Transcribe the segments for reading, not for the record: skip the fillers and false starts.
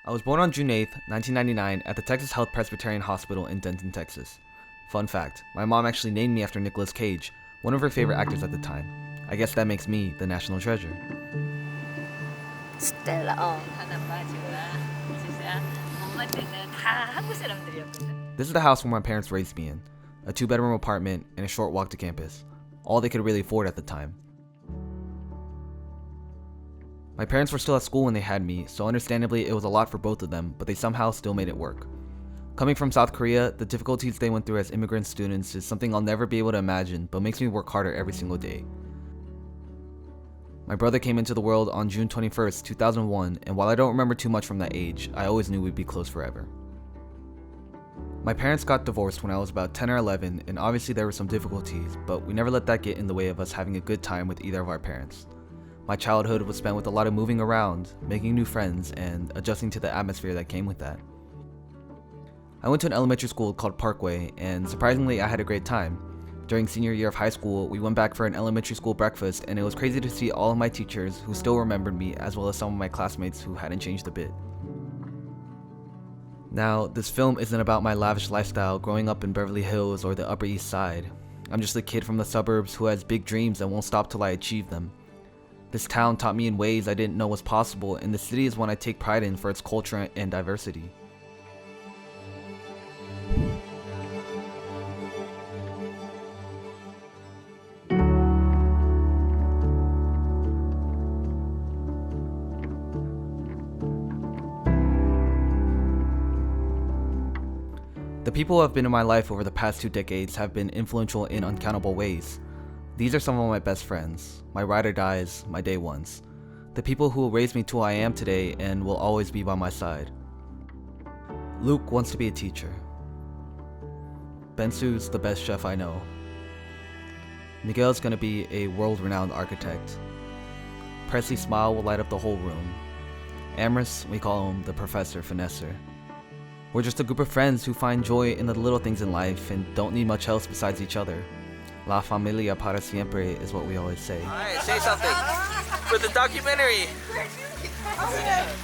I was born on June 8th, 1999 at the Texas Health Presbyterian Hospital in Denton, Texas. Fun fact, my mom actually named me after Nicolas Cage, one of her favorite actors at the time. I guess that makes me the national treasure. 스텔라 하나빠지구나. 진짜 엄마 때는 다 한국 사람들이었거든. This is the house where my parents raised me in. A 2-bedroom apartment and a short walk to campus. All they could really afford at the time. My parents were still at school when they had me, so understandably it was a lot for both of them, but they somehow still made it work. Coming from South Korea, the difficulties they went through as immigrant students is something I'll never be able to imagine, but makes me work harder every single day. My brother came into the world on June 21st, 2001, and while I don't remember too much from that age, I always knew we'd be close forever. My parents got divorced when I was about 10 or 11, and obviously there were some difficulties, but we never let that get in the way of us having a good time with either of our parents. My childhood was spent with a lot of moving around, making new friends, and adjusting to the atmosphere that came with that. I went to an elementary school called Parkway, and surprisingly I had a great time. During senior year of high school, we went back for an elementary school breakfast, and it was crazy to see all of my teachers who still remembered me, as well as some of my classmates who hadn't changed a bit. Now, this film isn't about my lavish lifestyle growing up in Beverly Hills or the Upper East Side. I'm just a kid from the suburbs who has big dreams and won't stop till I achieve them. This town taught me in ways I didn't know was possible, and the city is one I take pride in for its culture and diversity. The people who have been in my life over the past 2 decades have been influential in uncountable ways. These are some of my best friends, my ride or dies, my day ones. The people who will raise me to who I am today and will always be by my side. Luke wants to be a teacher. Bensu's the best chef I know. Miguel's gonna be a world-renowned architect. Presley's smile will light up the whole room. Amorous, we call him the Professor Finesser. We're just a group of friends who find joy in the little things in life and don't need much else besides each other. La familia para siempre is what we always say. Alright, say something. For the documentary.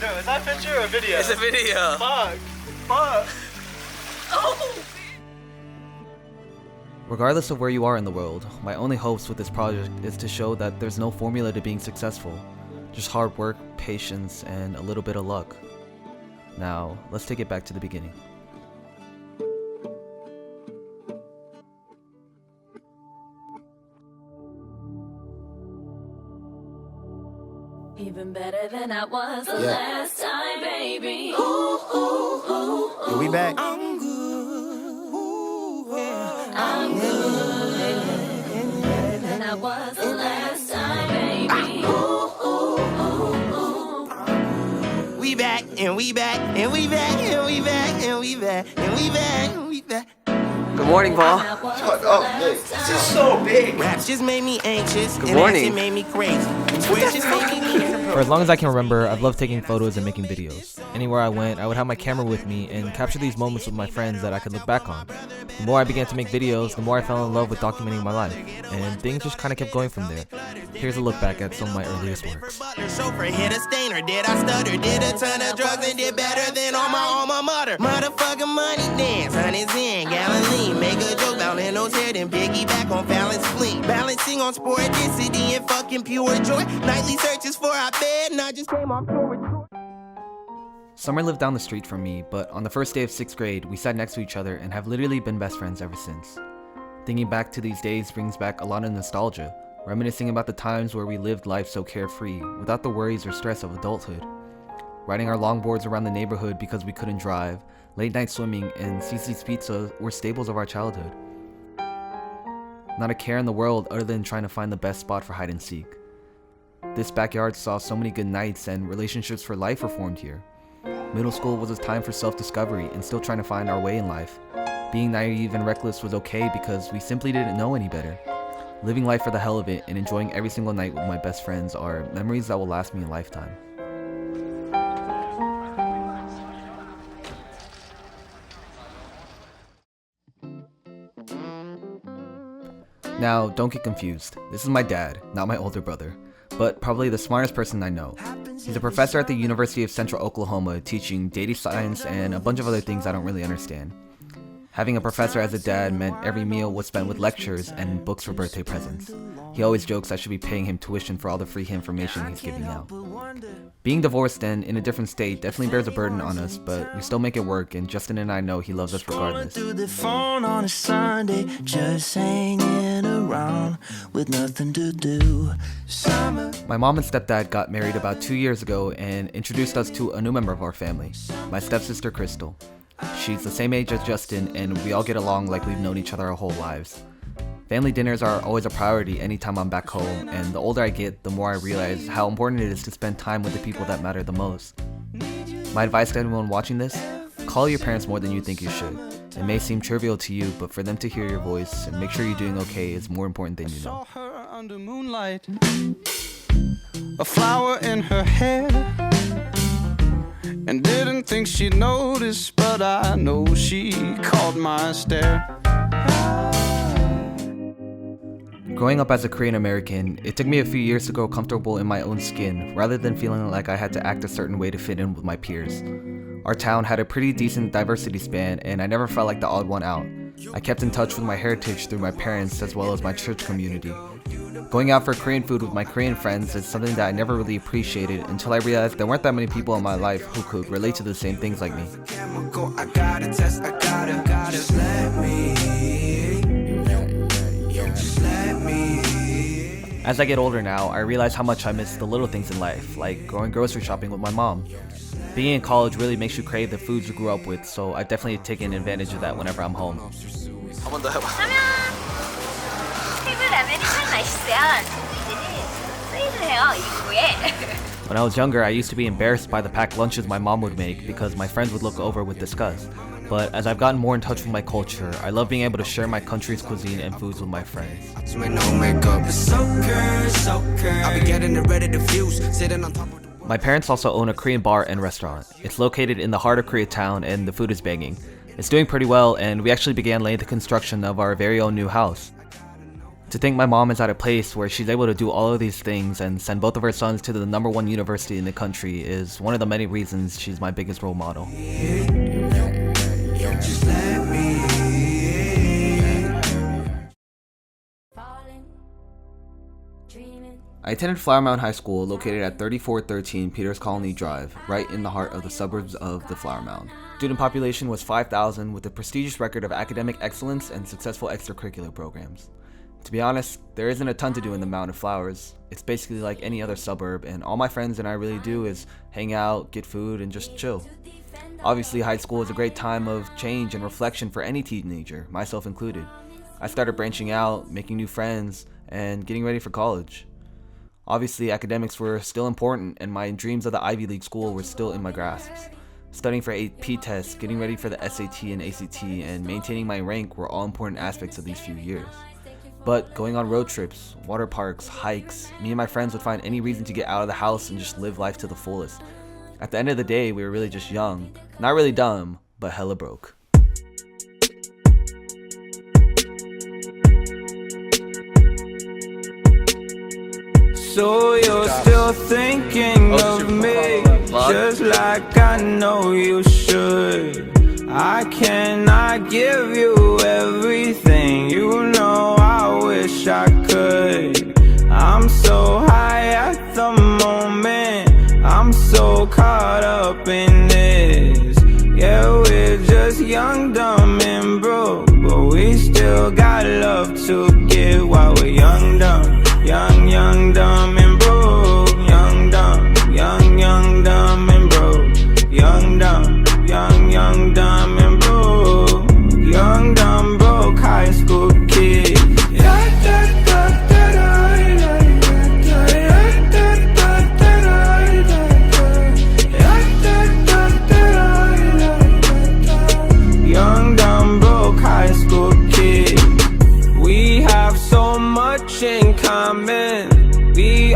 No, is that a picture or a video? It's a video. Fuck. Regardless of where you are in the world, my only hopes with this project is to show that there's no formula to being successful. Just hard work, patience, and a little bit of luck. Now, let's take it back to the beginning. Even better than I was the last time, baby. Ooh, Are we back? I'm good. I'm good. Better than I was the last time, baby. We back, and we back, and we back, and we back, and we back, and we back, and we back. Good morning, Paul. Shut up, hey. This is so big. Raps just made me anxious, Good and morning. that shit made me crazy. Twitch just made me For as long as I can remember, I've loved taking photos and making videos. Anywhere I went, I would have my camera with me and capture these moments with my friends that I could look back on. The more I began to make videos, the more I fell in love with documenting my life, and things just kind of kept going from there. Here's a look back at some of my earliest works. Chauffeur hit a stainer, did I stutter? Did a ton of drugs and did better than all my alma mater. Motherfucking money dance, honey's in Galilee. Make a joke about Leno's head and piggyback on Fallon's spleen. Balancing on sporadicity and fucking pure joy. Nightly searches for our bed, and I just came off tour with Troy. Summer lived down the street from me, but on the first day of 6th grade, we sat next to each other and have literally been best friends ever since. Thinking back to these days brings back a lot of nostalgia, reminiscing about the times where we lived life so carefree, without the worries or stress of adulthood. Riding our longboards around the neighborhood because we couldn't drive, late night swimming, and Cece's Pizza were staples of our childhood. Not a care in the world other than trying to find the best spot for hide and seek. This backyard saw so many good nights, and relationships for life were formed here. Middle school was a time for self-discovery and still trying to find our way in life. Being naive and reckless was okay because we simply didn't know any better. Living life for the hell of it and enjoying every single night with my best friends are memories that will last me a lifetime. Now, don't get confused. This is my dad, not my older brother, but probably the smartest person I know. He's a professor at the University of Central Oklahoma teaching data science and a bunch of other things I don't really understand. Having a professor as a dad meant every meal was spent with lectures and books for birthday presents. He always jokes I should be paying him tuition for all the free information he's giving out. Being divorced and in a different state definitely bears a burden on us, but we still make it work, and Justin and I know he loves us regardless. Through the phone on a Sunday, just hanging around with nothing to do. My mom and stepdad got married about 2 years ago and introduced us to a new member of our family, my stepsister Crystal. She's the same age as Justin, and we all get along like we've known each other our whole lives. Family dinners are always a priority anytime I'm back home, and the older I get, the more I realize how important it is to spend time with the people that matter the most. My advice to anyone watching this: call your parents more than you think you should. It may seem trivial to you, but for them to hear your voice and make sure you're doing okay is more important than you know. Saw her under moonlight, a flower in her hair, and didn't think she'd notice, but I know she caught my stare. Growing up as a Korean American, it took me a few years to grow comfortable in my own skin, rather than feeling like I had to act a certain way to fit in with my peers. Our town had a pretty decent diversity span, and I never felt like the odd one out. I kept in touch with my heritage through my parents as well as my church community. Going out for Korean food with my Korean friends is something that I never really appreciated until I realized there weren't that many people in my life who could relate to the same things like me. As I get older now, I realize how much I miss the little things in life, like going grocery shopping with my mom. Being in college really makes you crave the foods you grew up with, so I've definitely taken advantage of that whenever I'm home. 한 번 더 해봐. 테이블 라면이 참 맛있어요. 저희들이 세일을 해요, 입구에. When I was younger, I used to be embarrassed by the packed lunches my mom would make because my friends would look over with disgust. But as I've gotten more in touch with my culture, I love being able to share my country's cuisine and foods with my friends. My parents also own a Korean bar and restaurant. It's located in the heart of Koreatown and the food is banging. It's doing pretty well, and we actually began laying the construction of our very own new house. To think my mom is at a place where she's able to do all of these things and send both of her sons to the #1 university in the country is one of the many reasons she's my biggest role model. I attended Flower Mound High School, located at 3413 Peters Colony Drive, right in the heart of the suburbs of the Flower Mound. Student population was 5,000 with a prestigious record of academic excellence and successful extracurricular programs. To be honest, there isn't a ton to do in the Mound of Flowers. It's basically like any other suburb, and all my friends and I really do is hang out, get food, and just chill. Obviously, high school is a great time of change and reflection for any teenager, myself included. I started branching out, making new friends, and getting ready for college. Obviously, academics were still important, and my dreams of the Ivy League school were still in my grasps. Studying for AP tests, getting ready for the SAT and ACT, and maintaining my rank were all important aspects of these few years. But going on road trips, water parks, hikes, me and my friends would find any reason to get out of the house and just live life to the fullest. At the end of the day, we were really just young. Not really dumb, but hella broke. So you're still thinking of me, just like I know you should. I cannot give you everything, you know I wish I could. I'm so high at the moment, I'm so caught up in this. Yeah, we're just young, dumb, and broke, but we still got love to give while we're young, dumb. Young, dumb, and broke. Young, dumb, dumb, and broke. Young, dumb, dumb, and broke. Young, dumb, broke high school kid. Young, dumb, broke high school kid. We have so much in common. We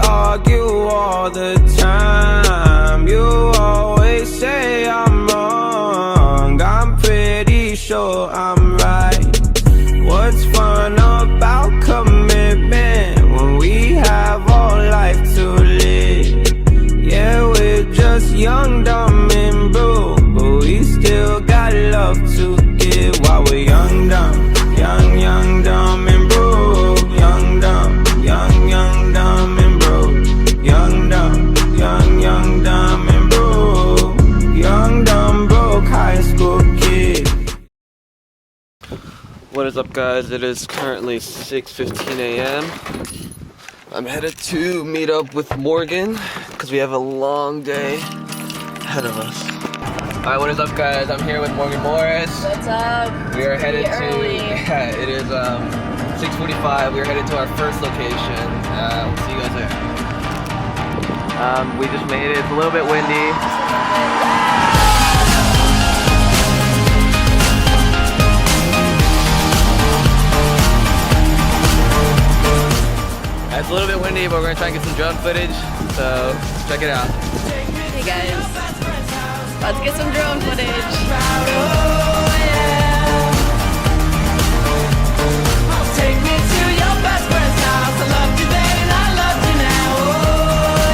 What is up, guys? It is currently 6:15 a.m. I'm headed to meet up with Morgan because we have a long day ahead of us. Alright, what is up, guys? I'm here with Morgan Morris. What's up? We are headed to early. Yeah, it is 6:45. We're headed to our first location. We'll see you guys there. We just made it. It's a little bit windy. It's a little bit windy, but we're gonna try and get some drone footage, so check it out. Hey guys, let's get some drone footage. Take me to your best friend's house. I loved you then and I love you now. Oh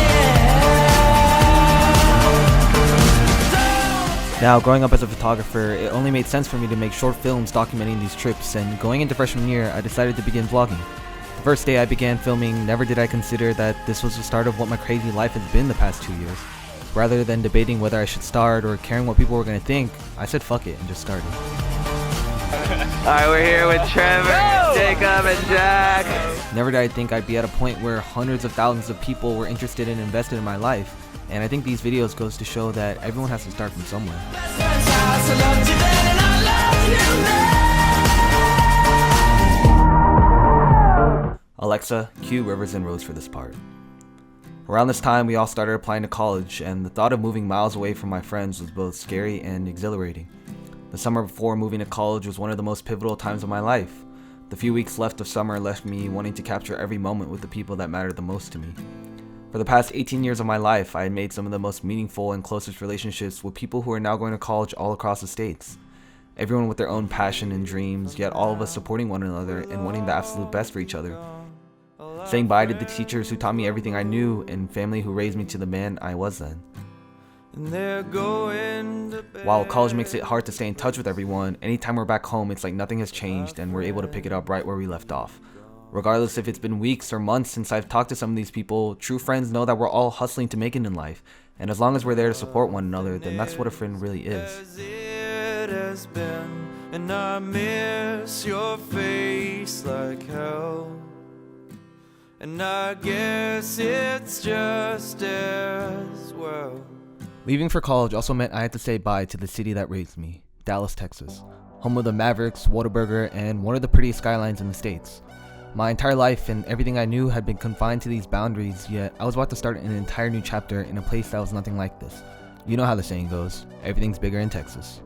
yeah. Now, growing up as a photographer, it only made sense for me to make short films documenting these trips, and going into freshman year, I decided to begin vlogging. The first day I began filming, never did I consider that this was the start of what my crazy life has been the past 2 years. Rather than debating whether I should start or caring what people were going to think, I said fuck it and just started. Alright, we're here with Trevor, Jacob, and Jack. Never did I think I'd be at a point where hundreds of thousands of people were interested and invested in my life, and I think these videos goes to show that everyone has to start from somewhere. Alexa, cue Rivers and Roads for this part. Around this time, we all started applying to college, and the thought of moving miles away from my friends was both scary and exhilarating. The summer before moving to college was one of the most pivotal times of my life. The few weeks left of summer left me wanting to capture every moment with the people that mattered the most to me. For the past 18 years of my life, I had made some of the most meaningful and closest relationships with people who are now going to college all across the states. Everyone with their own passion and dreams, yet all of us supporting one another and wanting the absolute best for each other. Saying bye to the teachers who taught me everything I knew and family who raised me to the man I was then. While college makes it hard to stay in touch with everyone, anytime we're back home it's like nothing has changed and we're able to pick it up right where we left off. Regardless if it's been weeks or months since I've talked to some of these people, true friends know that we're all hustling to make it in life, and as long as we're there to support one another, then that's what a friend really is. And I miss your face like hell. And I guess it's just as well. Leaving for college also meant I had to say bye to the city that raised me, Dallas, Texas, home of the Mavericks, Whataburger, and one of the prettiest skylines in the States. My entire life and everything I knew had been confined to these boundaries, yet I was about to start an entire new chapter in a place that was nothing like this. You know how the saying goes, everything's bigger in Texas.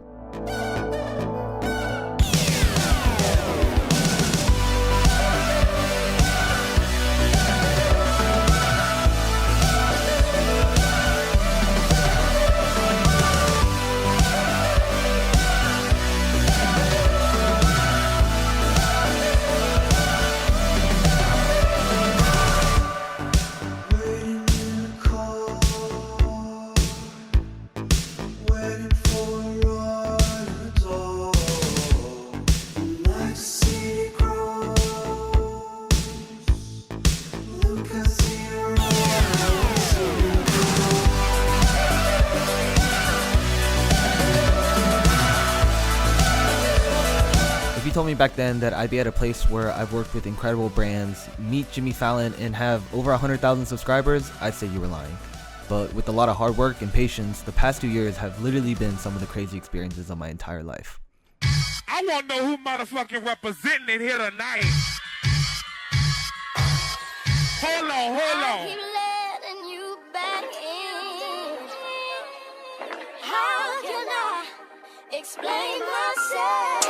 If you told me back then that I'd be at a place where I've worked with incredible brands, meet Jimmy Fallon, and have over 100,000 subscribers, I'd say you were lying. But with a lot of hard work and patience, the past 2 years have literally been some of the crazy experiences of my entire life. I want to know who motherfucking representing it here tonight. Hold on. I keep letting you back in. How can I explain myself?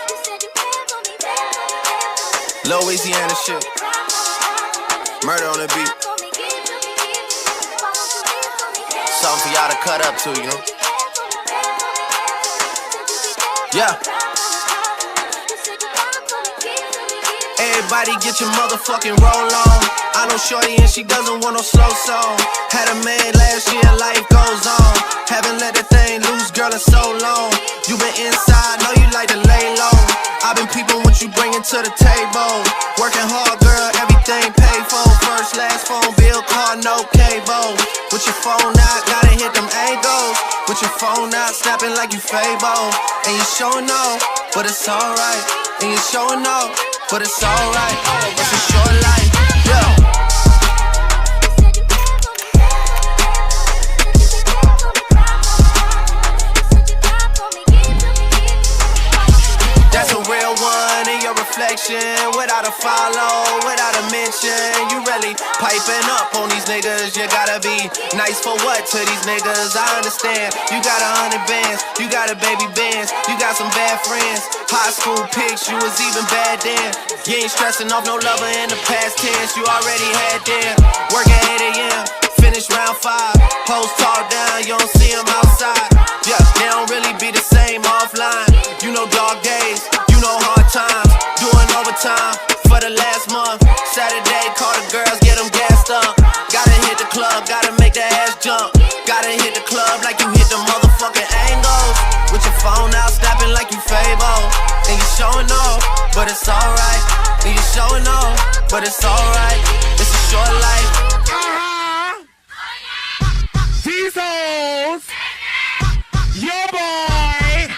You said you cared for me better. Louisiana shit. Murder on the beat. Something for y'all to cut up to, you know? Yeah. Everybody get your motherfucking roll on. I know shorty and she doesn't want no slow song. Had a man last year, life goes on. Haven't let that thing loose, girl, in so long. You been inside, know you like to lay low. I've been peeping what you bringing to the table. Working hard, girl, everything paid for. First, last phone bill, car, no cable. With your phone out, gotta hit them angles. With your phone out, snapping like you Fable. And you showing off. but it's alright. And you're showing off, but it's alright. It's a short life, yeah. That's a real one in your reflection. Without a follow, without a mention. You really piping up on these niggas. You gotta be nice for what to these niggas? I understand. You got 100 bands, you got a baby bands, you got some bad friends. High school pics, you was even bad then. You ain't stressing off no lover in the past tense. You already had them. Work at 8 a.m., finish round 5. Hoes talk down, you don't see them outside. Yeah, they don't really be the same offline. You know dog days, you know hard times. Doing overtime for the last month. Saturday, call the girls, get them gassed up. Gotta hit the club, gotta make that ass jump. Gotta hit the club like you hit the motherfucking angles. With your phone out, snapping like you Fable. And you showing off, but it's alright. And you showing off, but it's alright. It's a short life. These hoes, your boy,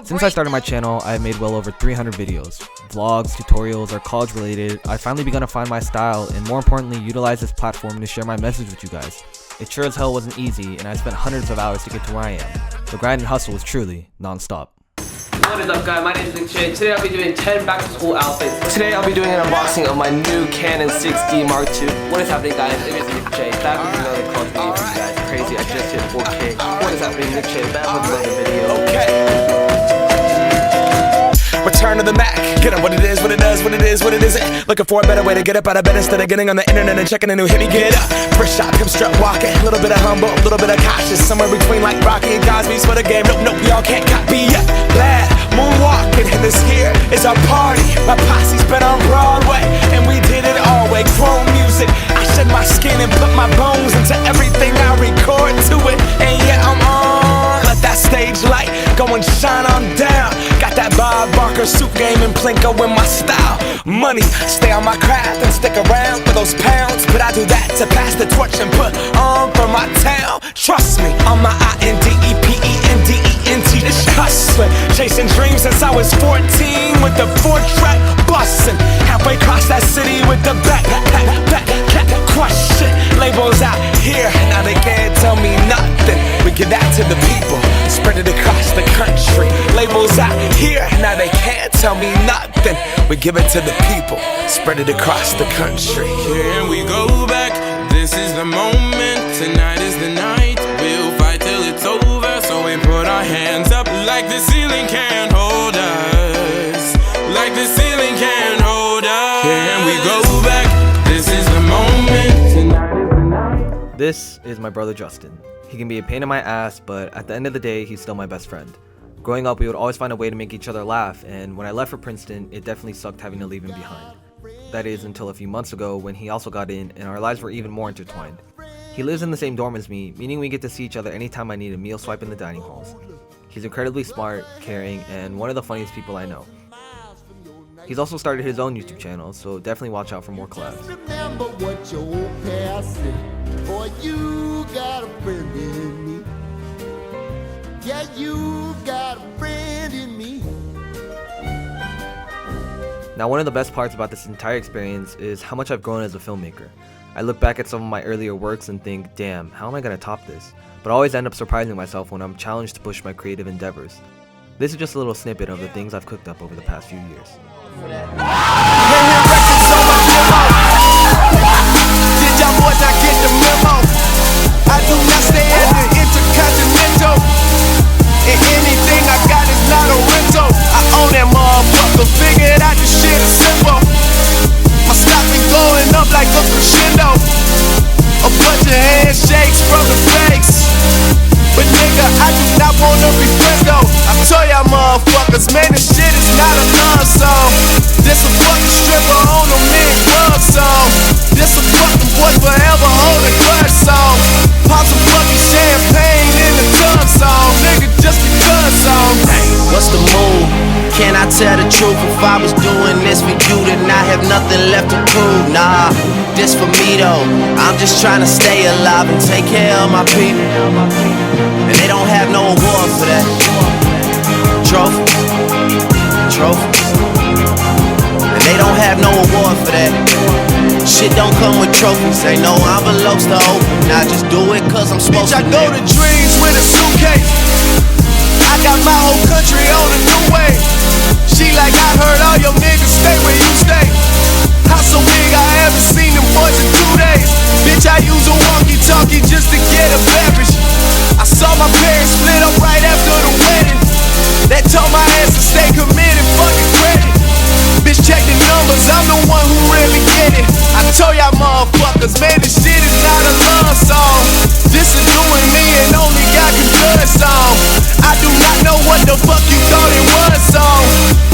Since I started my channel, I have made well over 300 videos. Vlogs, tutorials, or college related. I've finally begun to find my style and more importantly utilize this platform to share my message with you guys. It sure as hell wasn't easy and I spent hundreds of hours to get to where I am. The grind and hustle was truly non-stop. What is up guys, my name is Chae. Today I'll be doing 10 back to school outfits. Today I'll be doing an unboxing of my new Canon 6D Mark II. What is happening guys, it is Chae. Back with another college video for you guys. Crazy, I just hit 4K. What is happening, Chae? Back with another video. Okay. Return to the Mac, get it what it is, what it does, what it is, what it isn't. Looking for a better way to get up out of bed instead of getting on the internet and checking a new hit. Get up, first shot, pimp strut walking. A little bit of humble, a little bit of cautious. Somewhere between like Rocky and Cosby's for the game. Nope, y'all can't copy yet. Bad moonwalking, and this here is our party. My posse's been on Broadway, and we did it all way. Chrome music, I shed my skin and put my bones into everything I record to it. And yeah, I'm on. Let that stage light go and shine on down. Got that Bob Barker suit game and Plinko in my style. Money, stay on my craft and stick around for those pounds. But I do that to pass the torch and put on for my town. Trust me, on my INDEPENDENT. This hustling, chasing dreams since I was 14 with the 4-track bustin'. Halfway across that city with the back question. Labels out here, now they can't tell me nothing. We give that to the people, spread it across the country. Labels out here, now they can't tell me nothing. We give it to the people, spread it across the country. Here we go back, this is the moment, tonight is the night. We'll fight till it's over, so we put our hands up like the ceiling can't hold us. Like the ceiling can't hold us. Here we go back, this is the moment, tonight is the night. This is my brother Justin. He can be a pain in my ass, but at the end of the day, he's still my best friend. Growing up, we would always find a way to make each other laugh, and when I left for Princeton, it definitely sucked having to leave him behind. That is until a few months ago when he also got in and our lives were even more intertwined. He lives in the same dorm as me, meaning we get to see each other anytime I need a meal swipe in the dining halls. He's incredibly smart, caring, and one of the funniest people I know. He's also started his own YouTube channel, so definitely watch out for more collabs. Remember what your old past said. Boy, you got a friend in me. Yeah, you got a friend in me. Now, one of the best parts about this entire experience is how much I've grown as a filmmaker. I look back at some of my earlier works and think, damn, how am I gonna top this? But I always end up surprising myself when I'm challenged to push my creative endeavors. This is just a little snippet of the things I've cooked up over the past few years. Did y'all boys not get the memo? I do not stay at the Intercontinental. And anything I got is not a rental. I own that motherfucker, figured out this shit is simple. My stock been going up like a crescendo. A bunch of handshakes from the fakes. But nigga, I do not wanna be friends though. I tell y'all motherfuckers, man, this shit is not a love song. This a fucking stripper on a mid club song. This a fucking boy forever hold a grudge song. Pop some fucking champagne in the tub song. Nigga, just because song. Hey, what's the move? Can I tell the truth? If I was doing this for you, then I have nothing left to prove. Nah, this for me though. I'm just trying to stay alive and take care of my people. And they don't have no award for that. Trophies. And they don't have no award for that. Shit don't come with trophies. Ain't no envelopes to open. I just do it cause I'm supposed to. Bitch, I go to dreams with a suitcase. I got my whole country on a new way. She like, I heard all your niggas stay where you stay. House so big I haven't seen them boys in 2 days. Bitch, I use a walkie-talkie just to get a beverage. I saw my parents split up right after the wedding. That told my ass to stay committed, fucking credit. Bitch, check the numbers, I'm the one who really get it. I told y'all motherfuckers, man, this shit is not a love song. This is doing me and only God can judge song. I do not know what the fuck you thought it was song.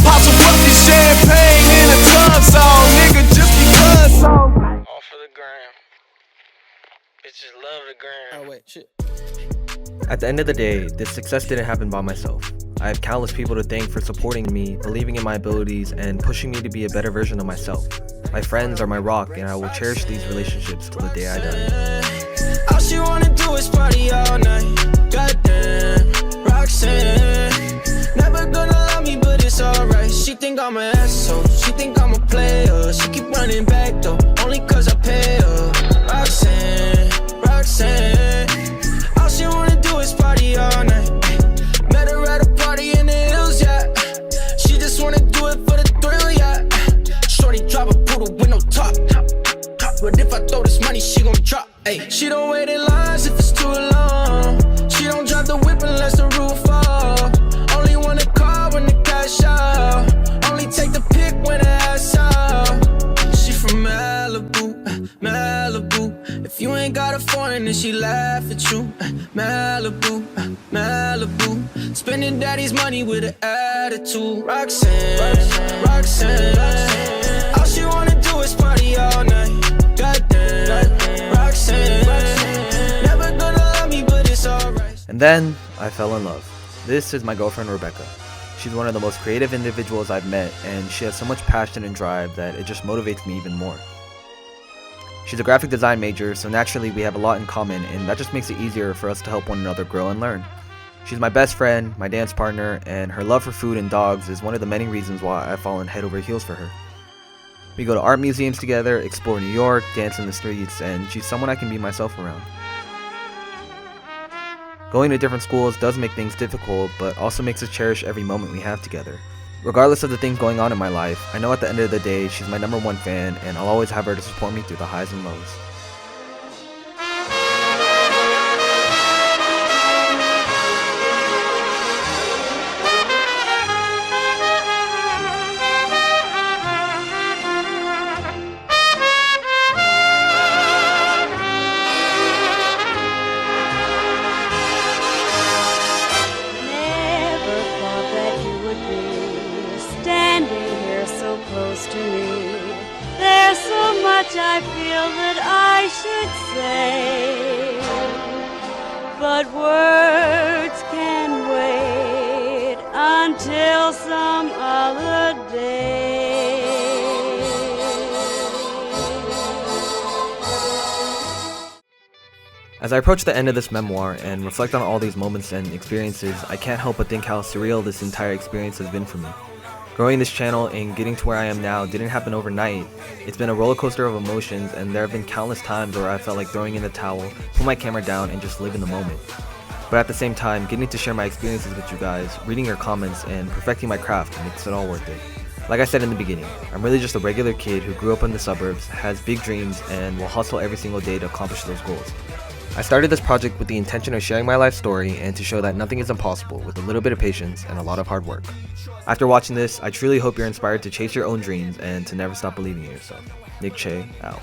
Pop some fucking champagne in a tub song, nigga, just because song. All for the gram. Bitches love the gram. Oh wait, shit. At the end of the day, this success didn't happen by myself. I have countless people to thank for supporting me, believing in my abilities, and pushing me to be a better version of myself. My friends are my rock, and I will cherish these relationships till the day I die. All she wanna do is party all night. Goddamn, Roxanne. Never gonna love me, but it's alright. She think I'm an asshole, she think I'm a player. She keep running back though, only cause I pay her. Roxanne, Roxanne. All she wanna do is party all night. Met her at a party in the hills, yeah. She just wanna do it for the thrill, yeah. Shorty drop a poodle with no top. But if I throw this money, she gon' drop. Ay. She don't wait in lines if it's too long. She don't drive the whip unless the roof fall. Only wanna call when the cash out. Only take the pic when the ass out. She from Malibu, Malibu. If you ain't got a foreign, then she laugh at you. Malibu, Malibu. Spending daddy's money with an attitude. Roxanne, Roxanne. All she wanna do is party all night. Goddamn, Roxanne. Never gonna love me, but it's alright. And then, I fell in love. This is my girlfriend Rebecca. She's one of the most creative individuals I've met, and she has so much passion and drive that it just motivates me even more. She's a graphic design major, so naturally we have a lot in common, and that just makes it easier for us to help one another grow and learn. She's my best friend, my dance partner, and her love for food and dogs is one of the many reasons why I've fallen head over heels for her. We go to art museums together, explore New York, dance in the streets, and she's someone I can be myself around. Going to different schools does make things difficult, but also makes us cherish every moment we have together. Regardless of the things going on in my life, I know at the end of the day, she's my #1 fan, and I'll always have her to support me through the highs and lows. I feel that I should say, but words can wait until some other day. As I approach the end of this memoir and reflect on all these moments and experiences, I can't help but think how surreal this entire experience has been for me. Growing this channel and getting to where I am now didn't happen overnight. It's been a roller coaster of emotions, and there have been countless times where I felt like throwing in the towel, put my camera down, and just live in the moment. But at the same time, getting to share my experiences with you guys, reading your comments, and perfecting my craft makes it all worth it. Like I said in the beginning, I'm really just a regular kid who grew up in the suburbs, has big dreams, and will hustle every single day to accomplish those goals. I started this project with the intention of sharing my life story and to show that nothing is impossible with a little bit of patience and a lot of hard work. After watching this, I truly hope you're inspired to chase your own dreams and to never stop believing in yourself. Nick Chae, out.